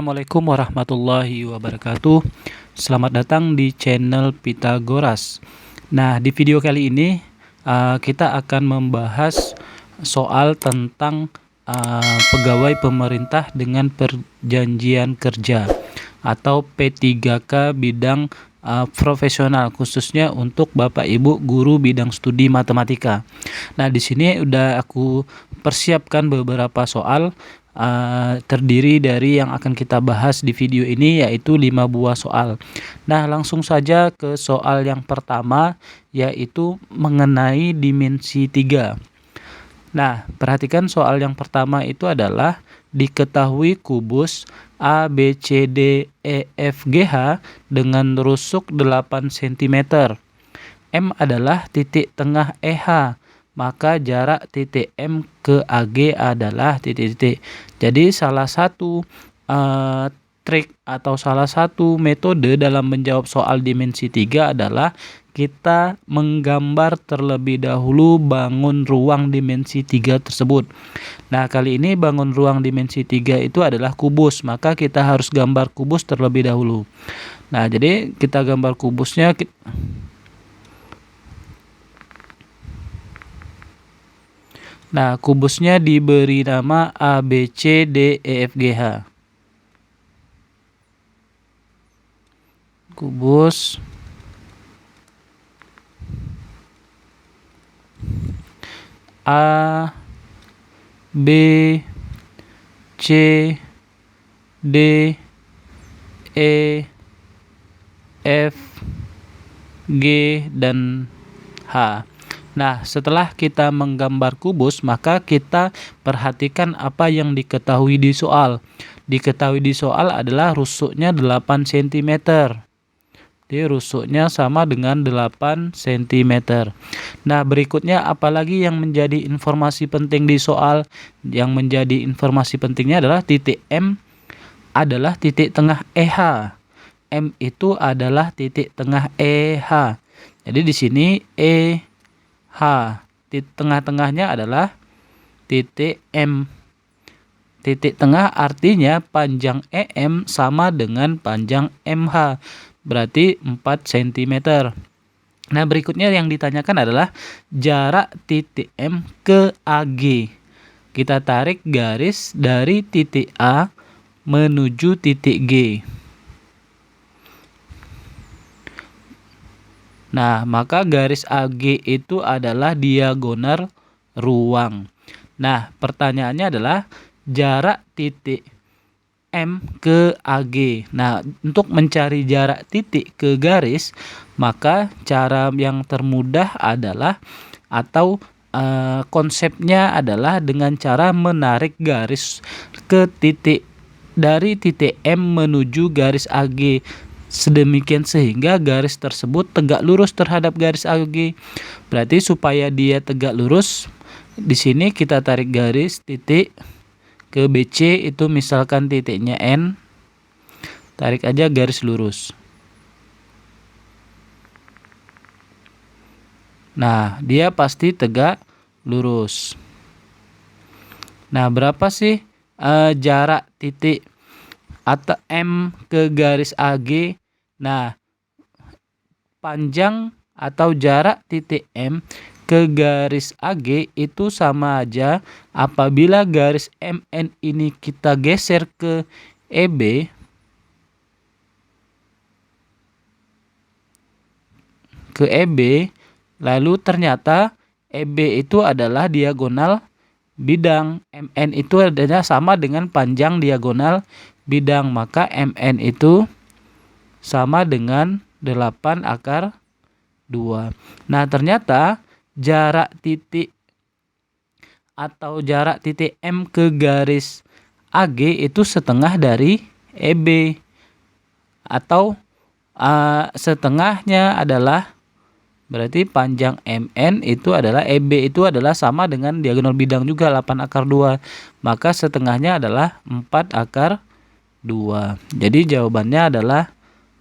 Assalamualaikum warahmatullahi wabarakatuh. Selamat datang di channel Pitagoras. Nah, di video kali ini kita akan membahas soal tentang pegawai pemerintah dengan perjanjian kerja atau P3K bidang profesional, khususnya untuk Bapak Ibu guru bidang studi matematika. Nah, di sini udah aku persiapkan beberapa soal terdiri dari yang akan kita bahas di video ini, yaitu 5 buah soal. Nah, langsung saja ke soal yang pertama, yaitu mengenai dimensi 3. Nah, perhatikan soal yang pertama itu adalah diketahui kubus A, B, C, D, E, F, G, H dengan rusuk 8 cm. M adalah titik tengah EH, maka jarak titik M ke AG adalah titik-titik. Jadi salah satu trik atau salah satu metode dalam menjawab soal dimensi 3 adalah kita menggambar terlebih dahulu bangun ruang dimensi 3 tersebut. Nah, kali ini bangun ruang dimensi 3 itu adalah kubus, maka kita harus gambar kubus terlebih dahulu. Nah, jadi kita gambar kubusnya. Nah, kubusnya diberi nama A, B, C, D, E, F, G, H. Kubus A, B, C, D, E, F, G, dan H. Nah, setelah kita menggambar kubus, maka kita perhatikan apa yang diketahui di soal. Diketahui di soal adalah rusuknya 8 cm. Jadi rusuknya sama dengan 8 cm. Nah, berikutnya apalagi yang menjadi informasi penting di soal? Yang menjadi informasi pentingnya adalah titik M adalah titik tengah EH. M itu adalah titik tengah EH. Jadi di sini EH. Titik tengah-tengahnya adalah titik M. Titik tengah artinya panjang EM sama dengan panjang MH. Berarti 4 cm. Nah, berikutnya yang ditanyakan adalah jarak titik M ke AG. Kita tarik garis dari titik A menuju titik G. Nah, maka garis AG itu adalah diagonal ruang. Nah, pertanyaannya adalah jarak titik M ke AG. Nah, untuk mencari jarak titik ke garis, maka cara yang termudah adalah atau konsepnya adalah dengan cara menarik garis ke titik dari titik M menuju garis AG. Sedemikian sehingga garis tersebut tegak lurus terhadap garis AG. Berarti supaya dia tegak lurus, di sini kita tarik garis titik ke BC, itu misalkan titiknya N. Tarik aja garis lurus. Nah, dia pasti tegak lurus. Nah, berapa sih jarak titik atau M ke garis AG? Nah, panjang atau jarak titik M ke garis AG itu sama aja apabila garis MN ini kita geser ke EB, lalu ternyata EB itu adalah diagonal bidang, MN itu adalah sama dengan panjang diagonal bidang, maka MN itu sama dengan 8 akar 2. Nah, ternyata jarak titik atau jarak titik M ke garis AG itu setengah dari EB, atau setengahnya adalah berarti panjang MN itu adalah EB itu adalah sama dengan diagonal bidang juga 8 akar 2. Maka setengahnya adalah 4 akar 2. Jadi jawabannya adalah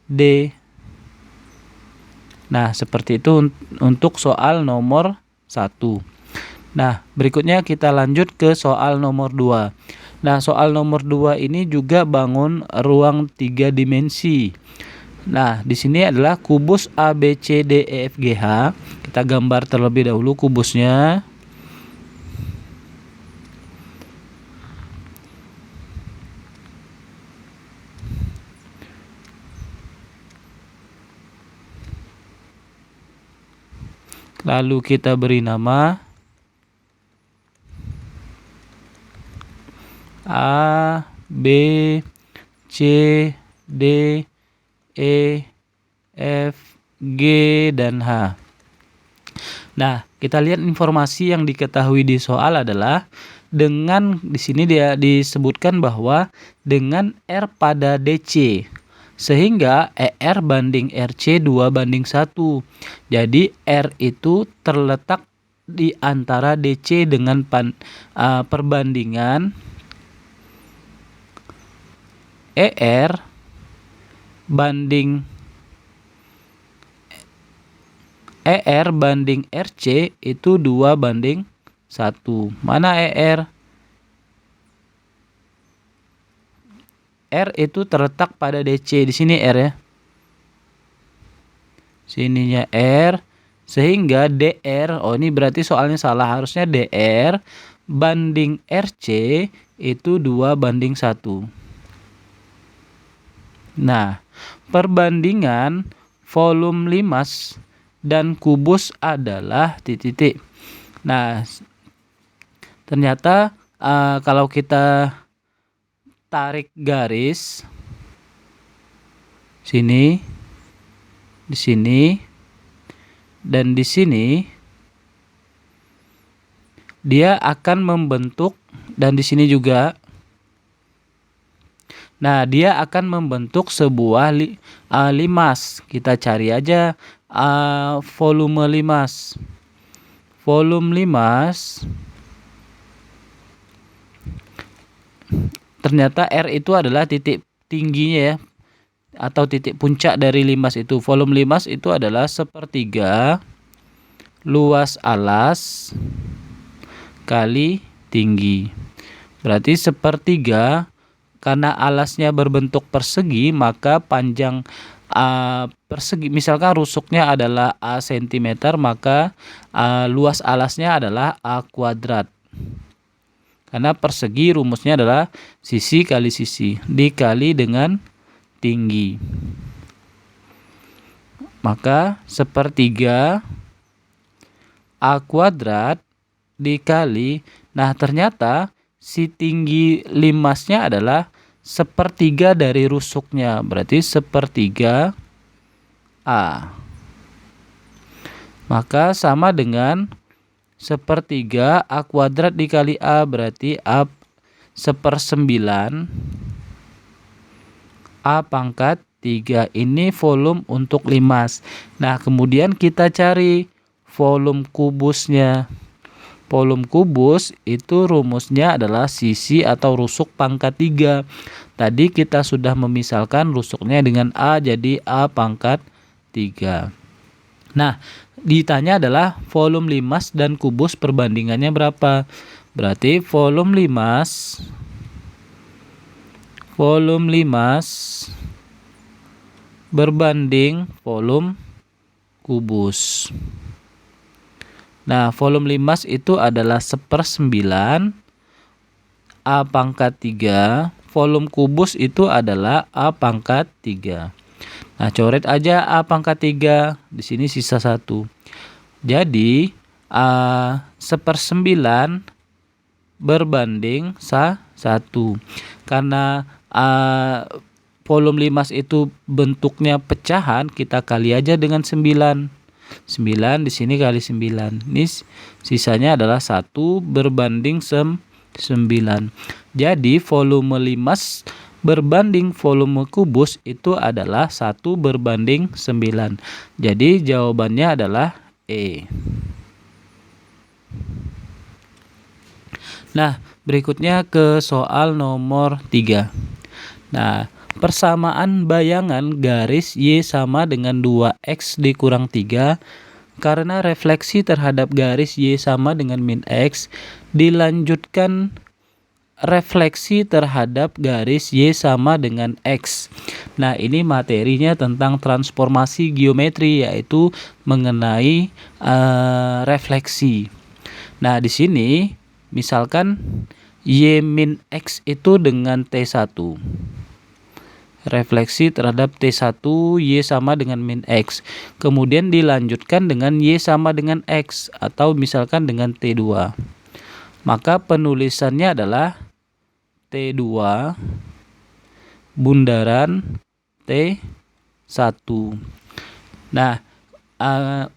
D. Nah, seperti itu untuk soal nomor 1. Nah, berikutnya kita lanjut ke soal nomor 2. Nah, soal nomor 2 ini juga bangun ruang 3 dimensi. Nah, di sini adalah kubus A, B, C, D, E, F, G, H. Kita gambar terlebih dahulu kubusnya. Lalu kita beri nama A, B, C, D, E, F, G, dan H. Nah, kita lihat informasi yang diketahui di soal adalah dengan di sini dia disebutkan bahwa dengan R pada DC sehingga ER banding RC 2:1. Jadi R itu terletak di antara DC dengan perbandingan ER banding RC itu 2:1. Mana ER? R itu terletak pada DC. Di sini R ya. Sininya R. Sehingga DR, oh ini berarti soalnya salah. Harusnya DR banding RC itu 2:1. Nah, perbandingan volume limas dan kubus adalah titik-titik. Nah, ternyata kalau kita tarik garis sini, di sini, dan di sini, dia akan membentuk, dan di sini juga. Nah, dia akan membentuk sebuah limas. Kita cari aja volume limas. Volume limas ternyata R itu adalah titik tingginya ya, atau titik puncak dari limas itu. Volume limas itu adalah 1/3 luas alas kali tinggi. Berarti 1/3, karena alasnya berbentuk persegi, maka panjang persegi, misalkan rusuknya adalah A cm, maka luas alasnya adalah A kuadrat. Karena persegi rumusnya adalah sisi kali sisi dikali dengan tinggi. Maka 1/3 A kuadrat dikali, nah ternyata si tinggi limasnya adalah 1/3 dari rusuknya, berarti 1/3 A. Maka sama dengan 1/3 A kuadrat dikali A, berarti A 1/9 A pangkat 3. Ini volume untuk limas. Nah, kemudian kita cari volume kubusnya. Volume kubus itu rumusnya adalah sisi atau rusuk pangkat 3. Tadi kita sudah memisalkan rusuknya dengan A, jadi A pangkat 3. Nah, ditanya adalah volume limas dan kubus perbandingannya berapa. Berarti volume limas berbanding volume kubus. Nah, volume limas itu adalah 1/9 A pangkat 3. Volume kubus itu adalah A pangkat 3. Nah, coret aja A pangkat 3. Di sini sisa 1. Jadi, 1/9 berbanding 1. Karena volume limas itu bentuknya pecahan, kita kali aja dengan 9. 9 di sini kali 9. Ini sisanya adalah 1 berbanding 9. Jadi volume limas berbanding volume kubus itu adalah 1 berbanding 9. Jadi jawabannya adalah E. Nah, berikutnya ke soal nomor 3. Nah, persamaan bayangan garis Y sama dengan 2X dikurang 3 karena refleksi terhadap garis Y sama dengan min X dilanjutkan refleksi terhadap garis Y sama dengan X. Nah, ini materinya tentang transformasi geometri, yaitu mengenai refleksi. Nah, di sini misalkan Y min X itu dengan T1. Refleksi terhadap T1 Y sama dengan min X. Kemudian dilanjutkan dengan Y sama dengan X atau misalkan dengan T2. Maka penulisannya adalah T2 bundaran T1. Nah,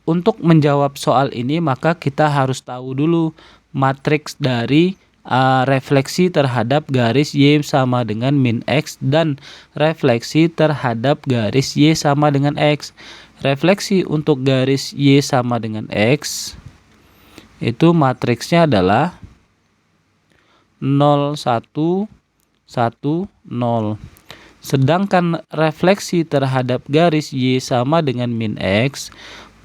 untuk menjawab soal ini maka kita harus tahu dulu matriks dari refleksi terhadap garis Y sama dengan min X dan refleksi terhadap garis Y sama dengan X. Refleksi untuk garis Y sama dengan X itu matriksnya adalah 0, 1, 1, 0. Sedangkan refleksi terhadap garis Y sama dengan min X,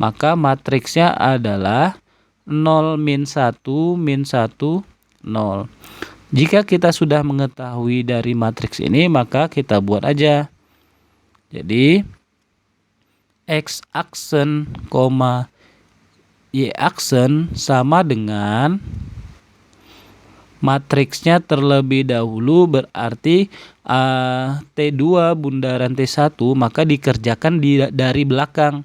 maka matriksnya adalah 0, min 1, min 1, 0. Jika kita sudah mengetahui dari matriks ini, maka kita buat aja. Jadi, X aksen, Y aksen sama dengan matriksnya terlebih dahulu berarti T2 bundaran T1 maka dikerjakan dari belakang.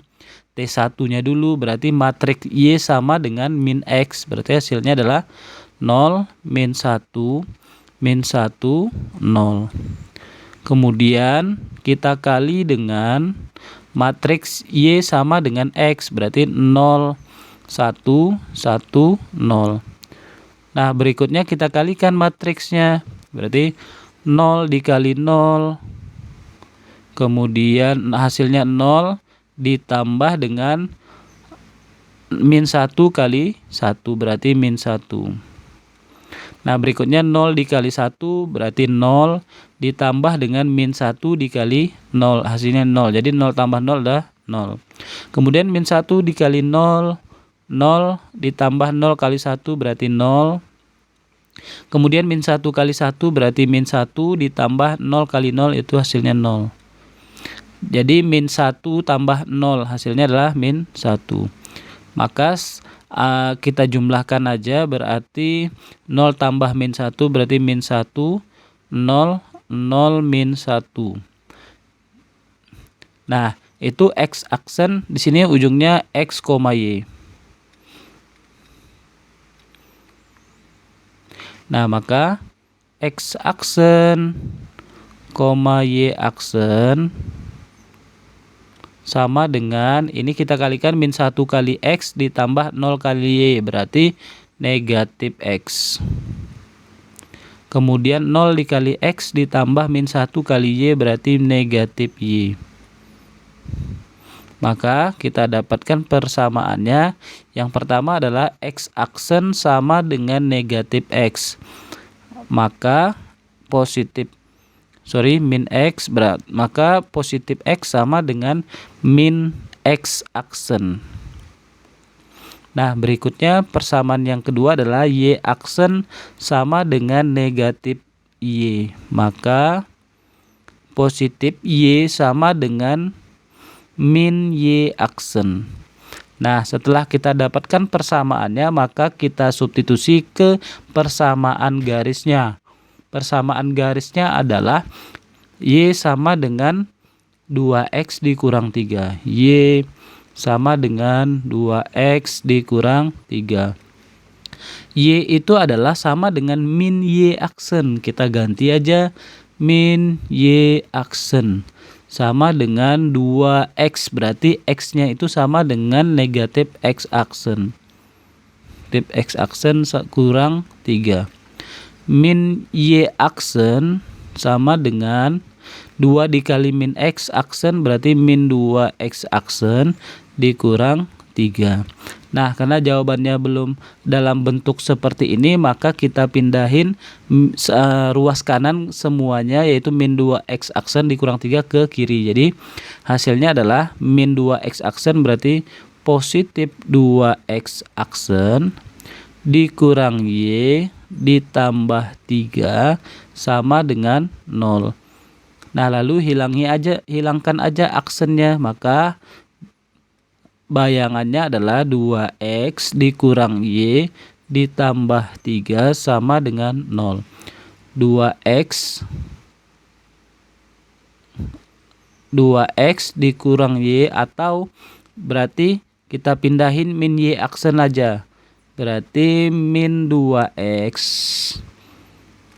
T1-nya dulu berarti matriks Y sama dengan min X. Berarti hasilnya adalah 0, min 1, min 1, 0. Kemudian kita kali dengan matriks Y sama dengan X. Berarti 0, 1, 1, 0. Nah, berikutnya kita kalikan matriksnya. Berarti 0 dikali 0. Kemudian hasilnya 0 ditambah dengan min 1 kali 1. Berarti min 1. Nah, berikutnya 0 dikali 1 berarti 0 ditambah dengan min 1 dikali 0. Hasilnya 0. Jadi 0 tambah 0 adalah 0. Kemudian min 1 dikali 0. 0 ditambah 0 kali 1 berarti 0. Kemudian min 1 kali 1 berarti min 1 ditambah 0 kali 0 itu hasilnya 0. Jadi min 1 tambah 0 hasilnya adalah min 1. Maka kita jumlahkan aja berarti 0 tambah min 1 berarti min 1, 0, 0 min 1. Nah, itu X aksen, di sini ujungnya X, Y. Nah, maka X aksen, Y aksen sama dengan ini kita kalikan min 1 kali X ditambah 0 kali Y berarti negatif X. Kemudian 0 dikali X ditambah min 1 kali Y berarti negatif Y. Maka kita dapatkan persamaannya. Yang pertama adalah X aksen sama dengan negatif X. Maka min X maka positif X sama dengan min X aksen. Nah, berikutnya persamaan yang kedua adalah Y aksen sama dengan negatif Y. Maka positif Y sama dengan min Y aksen. Nah, setelah kita dapatkan persamaannya, maka kita substitusi ke persamaan garisnya. Persamaan garisnya adalah Y sama dengan 2X dikurang 3. Y sama dengan 2X dikurang 3. Y itu adalah sama dengan min Y aksen. Kita ganti aja min Y aksen. Sama dengan 2X, berarti X-nya itu sama dengan negatif X aksen. Negatif X aksen kurang 3. Min Y aksen sama dengan 2 dikali min X aksen berarti min 2X aksen dikurang 3. Nah, karena jawabannya belum dalam bentuk seperti ini, maka kita pindahin ruas kanan semuanya, yaitu min 2X aksen dikurang 3 ke kiri. Jadi hasilnya adalah min 2X aksen berarti positif 2X aksen dikurang Y ditambah 3 sama dengan 0. Nah, lalu hilangkan aja aksennya, maka bayangannya adalah 2x dikurang y ditambah 3 sama dengan 0. 2x dikurang y, atau berarti kita pindahin min y aksen aja. Berarti min 2x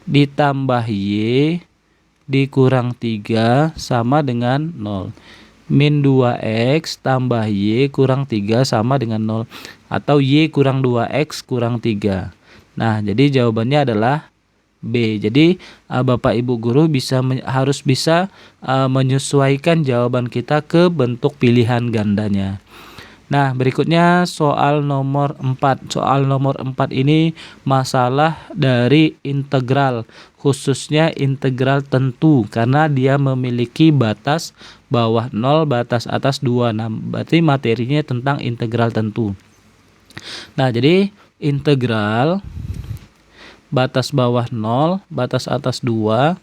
ditambah y dikurang 3 sama dengan 0. Min 2x tambah y kurang 3 sama dengan 0. Atau y kurang 2x kurang 3. Nah, jadi jawabannya adalah B. Jadi Bapak Ibu guru harus bisa menyesuaikan jawaban kita ke bentuk pilihan gandanya. Nah, berikutnya soal nomor 4. Soal nomor 4 ini masalah dari integral, khususnya integral tentu, karena dia memiliki batas bawah 0, batas atas 2. Nah, berarti materinya tentang integral tentu. Nah, jadi integral batas bawah 0, batas atas 2,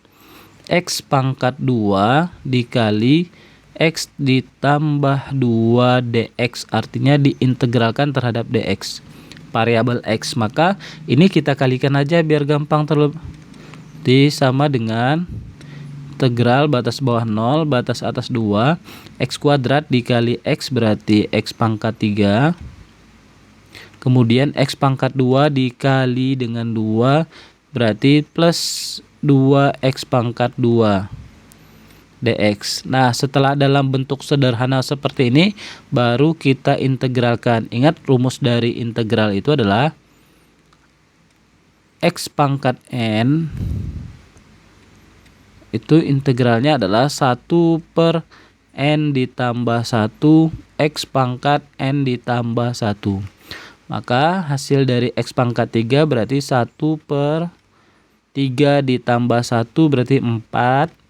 x pangkat 2 dikali x ditambah 2 dx, artinya diintegralkan terhadap dx, variabel x. Maka ini kita kalikan aja biar gampang sama dengan integral batas bawah 0, batas atas 2, x kuadrat dikali x berarti x pangkat 3. Kemudian x pangkat 2 dikali dengan 2 berarti plus 2x pangkat 2 dx. Nah, setelah dalam bentuk sederhana seperti ini, baru kita integralkan. Ingat, rumus dari integral itu adalah x pangkat n, itu integralnya adalah 1 per n ditambah 1 x pangkat n ditambah 1. Maka hasil dari x pangkat 3 berarti 1 per 3 ditambah 1 berarti 4.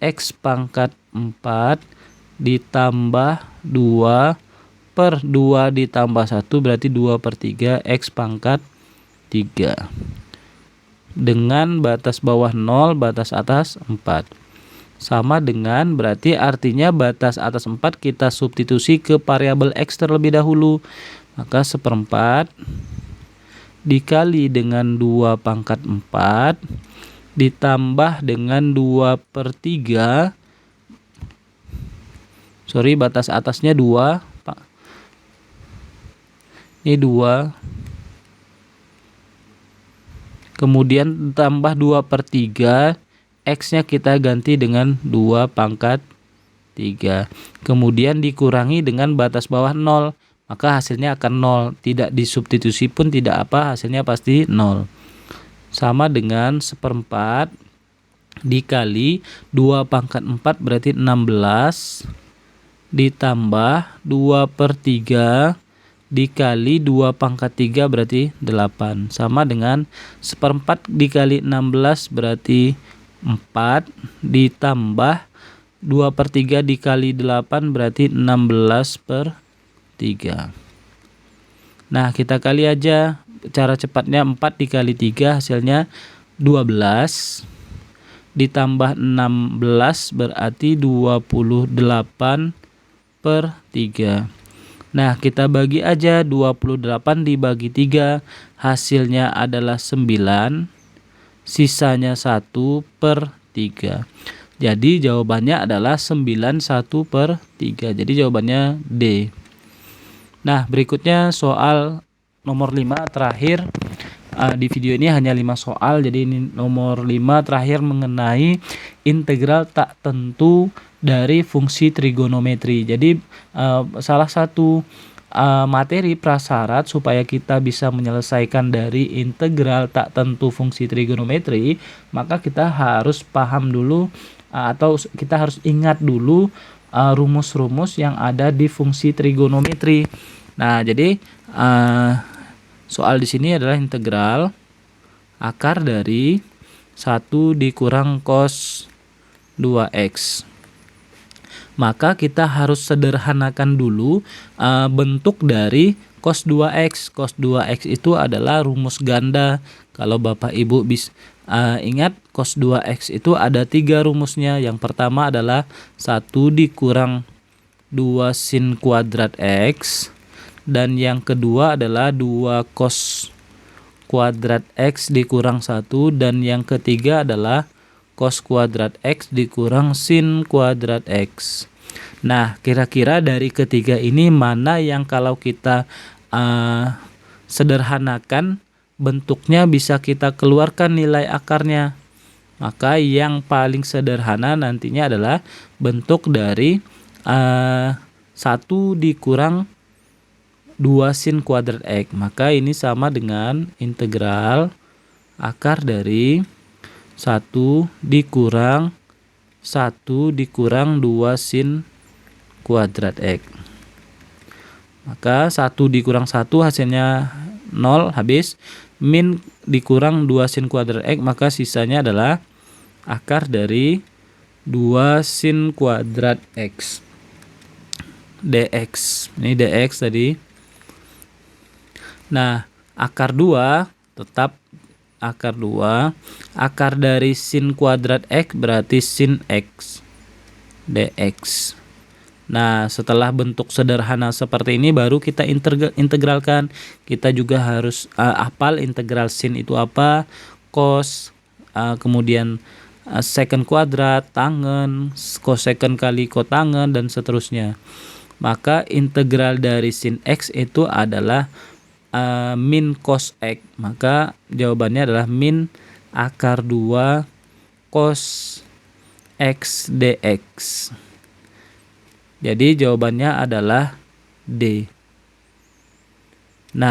X pangkat 4 ditambah 2 per 2 ditambah 1 berarti 2 per 3 x pangkat 3. Dengan batas bawah 0, batas atas 4. Sama dengan, berarti artinya batas atas 4 kita substitusi ke variabel x terlebih dahulu. Maka 1/4 dikali dengan 2 pangkat 4 ditambah dengan 2 per 3. Sorry, batas atasnya 2. Ini 2. Kemudian tambah 2 per 3. X-nya kita ganti dengan 2 pangkat 3. Kemudian dikurangi dengan batas bawah 0. Maka hasilnya akan 0. Tidak disubstitusi pun tidak apa, hasilnya pasti 0. Sama dengan 1/4 dikali 2 pangkat 4 berarti 16 ditambah 2 per 3 dikali 2 pangkat 3 berarti 8. Sama dengan 1/4 dikali 16 berarti 4 ditambah 2 per 3 dikali 8 berarti 16 per 3. Nah, kita kali aja cara cepatnya. 4 dikali 3 hasilnya 12 ditambah 16 berarti 28 per 3. Nah, kita bagi aja 28 dibagi 3 hasilnya adalah 9, sisanya 1 per 3. Jadi jawabannya adalah 91 per 3. Jadi jawabannya D. Nah, berikutnya soal nomor 5 terakhir. Di video ini hanya 5 soal, jadi ini nomor 5 terakhir mengenai integral tak tentu dari fungsi trigonometri. Jadi salah satu materi prasyarat supaya kita bisa menyelesaikan dari integral tak tentu fungsi trigonometri, maka kita harus paham dulu atau kita harus ingat dulu rumus-rumus yang ada di fungsi trigonometri. Nah, jadi soal di sini adalah integral akar dari 1 dikurang cos 2x. Maka kita harus sederhanakan dulu bentuk dari cos 2x. Cos 2x itu adalah rumus ganda. Kalau Bapak Ibu ingat, cos 2x itu ada 3 rumusnya. Yang pertama adalah 1 dikurang 2 sin kuadrat x. Dan yang kedua adalah 2 cos kuadrat x dikurang 1. Dan yang ketiga adalah cos kuadrat x dikurang sin kuadrat x. Nah, kira-kira dari ketiga ini mana yang kalau kita sederhanakan bentuknya bisa kita keluarkan nilai akarnya? Maka yang paling sederhana nantinya adalah bentuk dari 1 dikurang 2 sin kuadrat x. Maka ini sama dengan integral akar dari 1 dikurang 2 sin kuadrat x. Maka 1 dikurang 1 hasilnya 0, habis. Min dikurang 2 sin kuadrat x, maka sisanya adalah akar dari 2 sin kuadrat x dx. Ini dx tadi. Nah, akar 2 tetap akar 2. Akar dari sin kuadrat x berarti sin x dx. Nah, setelah bentuk sederhana seperti ini baru kita integralkan. Kita juga harus hafal integral sin itu apa, cos, kemudian secant kuadrat, tangen, cosecant kali kotangen, dan seterusnya. Maka integral dari sin x itu adalah min cos x. Maka jawabannya adalah min akar 2 cos x dx. Jadi jawabannya adalah D.